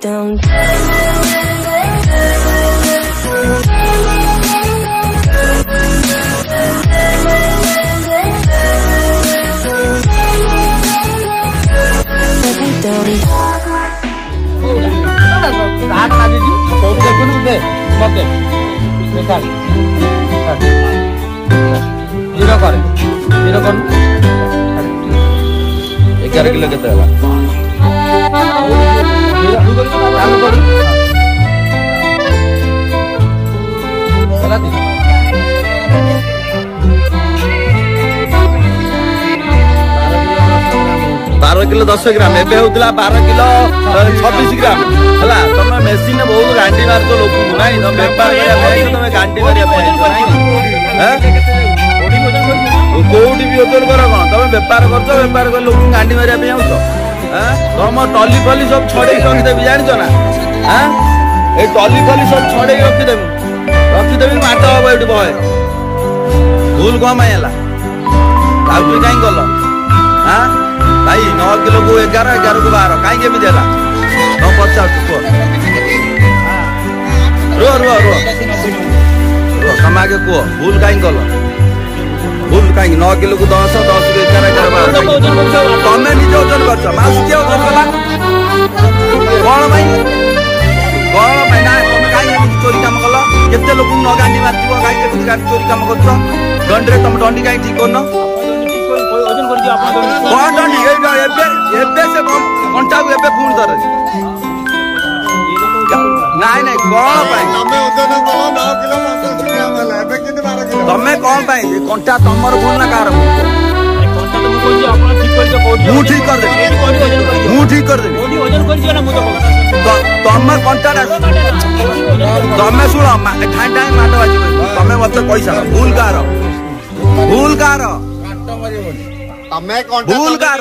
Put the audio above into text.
down. Kilo के 12 kilo 10 ग्राम एबे होतला 12 किलो 26 ग्राम हला तुम मेसिन ने बहुत गांडी मार तो लोक नाही तुम व्यापार करे तुम गांडी मारिया हैं कोडी भी ओजन करो कोन तुम व्यापार करतो व्यापार कर लोक गांडी मारिया पे आउतो हैं तुम टॉली फली सब छड़े रखि देबी जानि छ ना हैं ए टॉली फली सब छड़े रखि देबी मारता हो एठी बय भूल को मायला काउ तू काई गलो हां भाई 9 किलो को 11 11 को 12 काई के भी देला तो 50 को रो कमा के को भूल काई गलो भूल काई 9 किलो को 10 10 को 11 11 12 तमे निजे ओजन करछ मास के ओजन कला कोन भाई ना तुम काई चोरी काम कला केते लोक न गांडी मारतिबो काई के गांडी चोरी काम करछ दंडरे तुम दंडी काई ठीक करनो ओजन कर दियो आपन कोन दंडी एबे से घंटा को एबे फोन दर नाई नाई कोन भाई तमे ओजन कलो 9 किलो 50 ग्राम होला एबे केते 12 किलो तमे कोन भाई घंटा तमर भूल ना कार घंटा तो मु कोइ आपन ठीक कर दे मु ठीक कर दे मु ठीक कर दे ओजन कर दियो ना मु तो तमे घंटा ना तमे सुनो ठाई ठाई माट बाजी तमे मते पैसा भूल कार तमे भूल कार